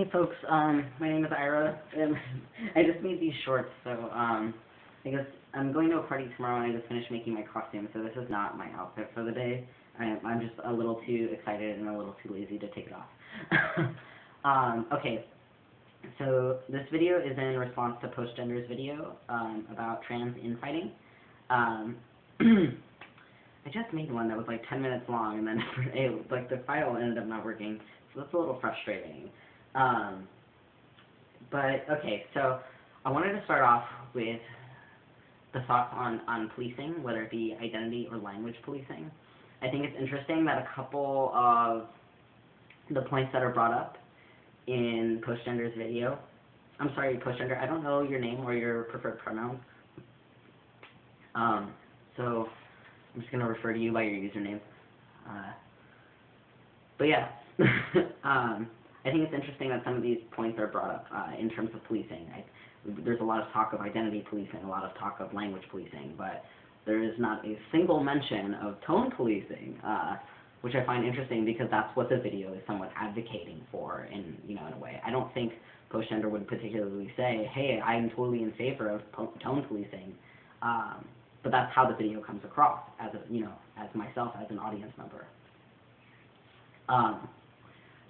Hey folks, my name is Ira, and I just made these shorts, so, I guess I'm going to a party tomorrow, and I just finished making my costume, so this is not my outfit for the day. I'm just a little too excited and a little too lazy to take it off. Okay, so this video is in response to Postgender's video, about trans infighting. I just made one that was like 10 minutes long, and then the file ended up not working, so that's a little frustrating. But okay, so I wanted to start off with the thoughts on policing, whether it be identity or language policing. I think it's interesting that a couple of the points that are brought up in Postgender's video, I'm sorry, Postgender, I don't know your name or your preferred pronouns, so I'm just going to refer to you by your username. But yeah, I think it's interesting that some of these points are brought up in terms of policing. There's a lot of talk of identity policing, a lot of talk of language policing, but there is not a single mention of tone policing, which I find interesting because that's what the video is somewhat advocating for in a way. I don't think Postgender would particularly say, hey, I'm totally in favor of tone policing, but that's how the video comes across as as myself as an audience member.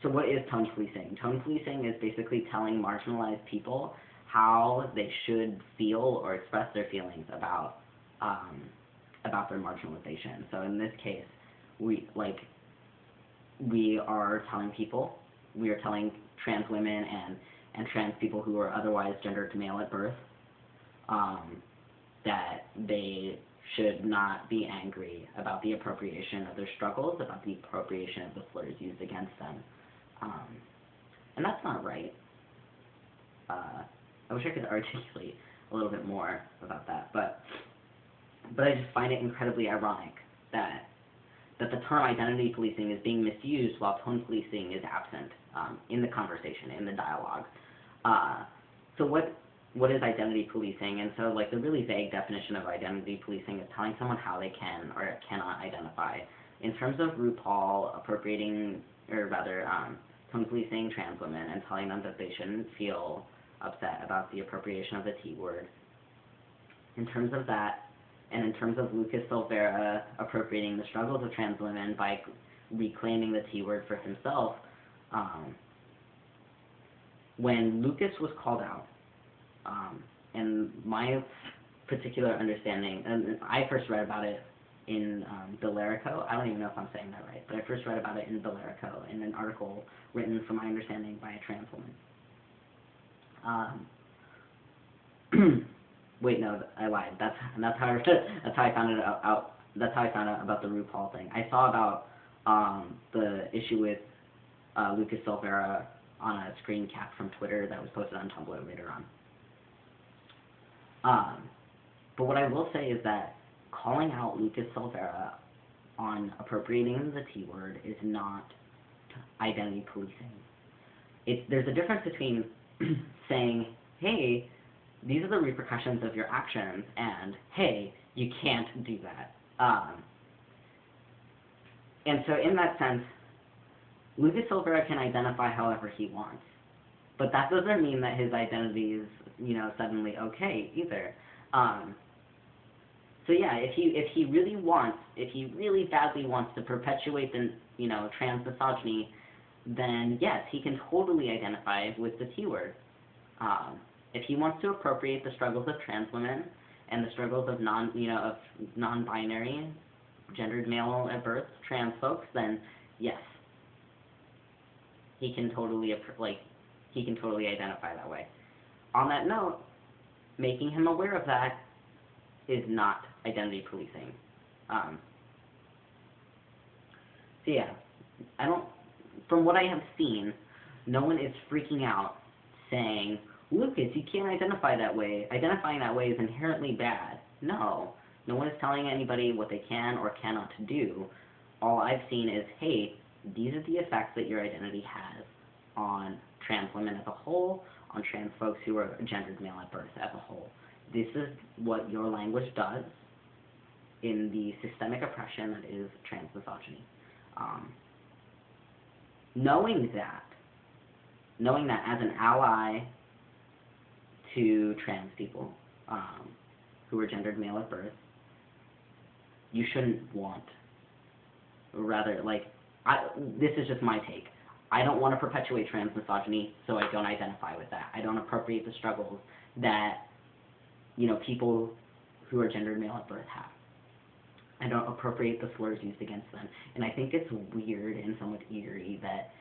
So what is tone policing? Tone policing is basically telling marginalized people how they should feel or express their feelings about their marginalization. So in this case, we are telling people, we are telling trans women and trans people who are otherwise gendered male at birth that they should not be angry about the appropriation of their struggles, about the appropriation of the slurs used against them. And that's not right. I wish I could articulate a little bit more about that, but I just find it incredibly ironic that the term identity policing is being misused while tone policing is absent in the conversation, in the dialogue. So what is identity policing? And so the really vague definition of identity policing is telling someone how they can or cannot identify. In terms of RuPaul appropriating, or rather tone policing trans women and telling them that they shouldn't feel upset about the appropriation of the T word. In terms of that, and in terms of Lucas Silveira appropriating the struggles of trans women by reclaiming the T word for himself, when Lucas was called out, and my particular understanding, and I first read about it in Billerico. I don't even know if I'm saying that right, but I first read about it in Billerico in an article written, from my understanding, by a trans woman. Wait, no, I lied. That's how I found it out. That's how I found out about the RuPaul thing. I saw about the issue with Lucas Silveira on a screen cap from Twitter that was posted on Tumblr later on. But what I will say is that calling out Lucas Silveira on appropriating the T word is not identity policing. There's a difference between saying, hey, these are the repercussions of your actions, and hey, you can't do that. And so in that sense, Lucas Silveira can identify however he wants, but that doesn't mean that his identity is, suddenly okay either. So yeah, if he really badly wants to perpetuate the, trans misogyny, then yes, he can totally identify with the T word. If he wants to appropriate the struggles of trans women and the struggles of non-binary, gendered male at birth trans folks, then yes, he can totally identify that way. On that note, making him aware of that is not identity policing. So yeah, from what I have seen, no one is freaking out saying, Lucas, you can't identify that way. Identifying that way is inherently bad. No one is telling anybody what they can or cannot do. All I've seen is, hey, these are the effects that your identity has on trans women as a whole, on trans folks who are gendered male at birth as a whole. This is what your language does in the systemic oppression that is trans misogyny. Knowing that, knowing that as an ally to trans people who are gendered male at birth, you shouldn't want, or rather, like, this is just my take. I don't want to perpetuate transmisogyny, so I don't identify with that. I don't appropriate the struggles that, you know, people who are gendered male at birth have. I don't appropriate the slurs used against them. And I think it's weird and somewhat eerie that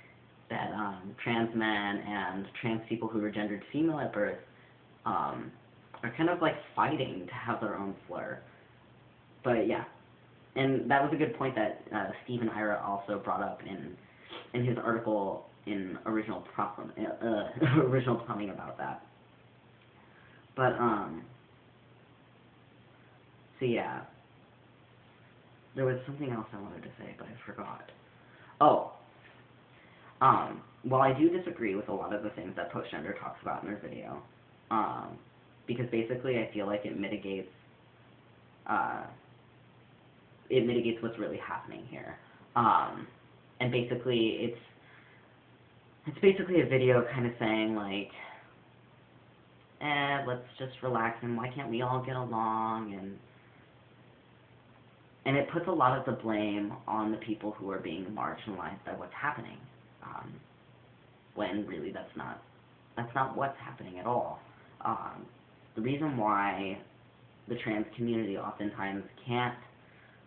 trans men and trans people who are gendered female at birth are kind of like fighting to have their own slur. But yeah, and that was a good point that Stephen Ira also brought up in his article in Original Plumbing about that. But so yeah, there was something else I wanted to say, but I forgot. Oh, well, I do disagree with a lot of the things that Postgender talks about in their video, because basically I feel like it mitigates what's really happening here. And basically, it's basically a video kind of saying like, let's just relax and why can't we all get along, and it puts a lot of the blame on the people who are being marginalized by what's happening, when really that's not what's happening at all. The reason why the trans community oftentimes can't,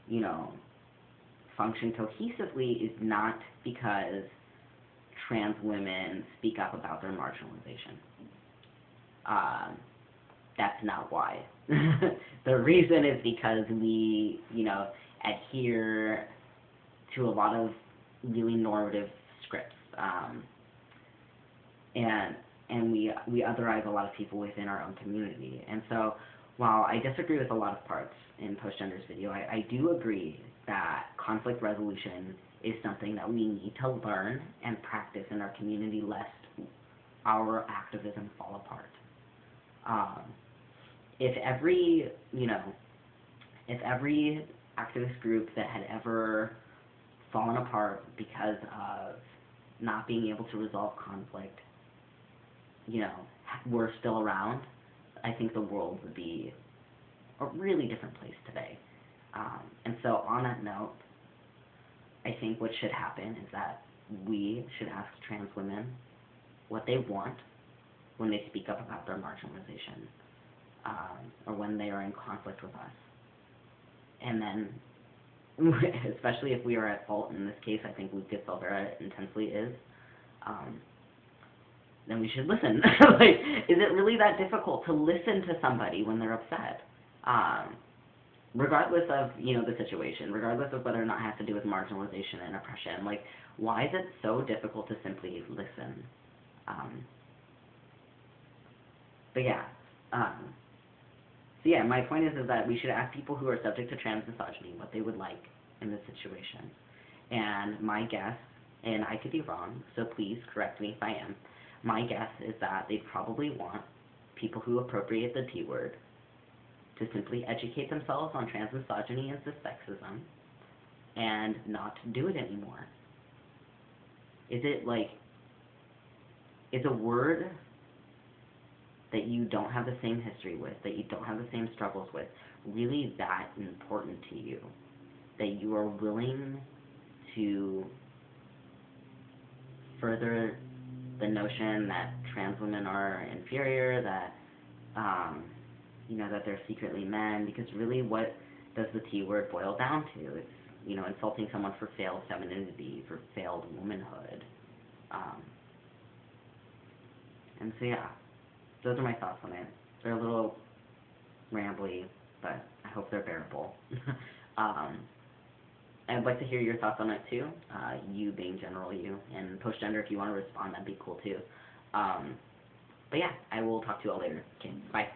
you know, function cohesively is not because trans women speak up about their marginalization. That's not why. The reason is because we, you know, adhere to a lot of really normative scripts, and we otherize a lot of people within our own community. And so, while I disagree with a lot of parts in Postgender's video, I do agree that conflict resolution is something that we need to learn and practice in our community, lest our activism fall apart. If every activist group that had ever fallen apart because of not being able to resolve conflict, you know, were still around, I think the world would be a really different place today. And so on that note, I think what should happen is that we should ask trans women what they want when they speak up about their marginalization, or when they are in conflict with us. And then, especially if we are at fault, in this case I think Lucas Silveira intensely is, then we should listen. Like, is it really that difficult to listen to somebody when they're upset? Regardless of, you know, the situation, regardless of whether or not it has to do with marginalization and oppression, like, why is it so difficult to simply listen? But yeah, so yeah, my point is that we should ask people who are subject to transmisogyny what they would like in this situation. And my guess, and I could be wrong, so please correct me if I am, my guess is that they probably want people who appropriate the T word to simply educate themselves on transmisogyny and cissexism and not do it anymore. Is it like, is a word that you don't have the same history with, that you don't have the same struggles with, really that important to you, that you are willing to further the notion that trans women are inferior, that, you know, that they're secretly men, because really what does the T word boil down to? It's, you know, insulting someone for failed femininity, for failed womanhood. And so yeah, those are my thoughts on it. They're a little rambly, but I hope they're bearable. I'd like to hear your thoughts on it too, you being general you, and Postgender, if you want to respond, that'd be cool too. But yeah, I will talk to you all later. Okay, bye.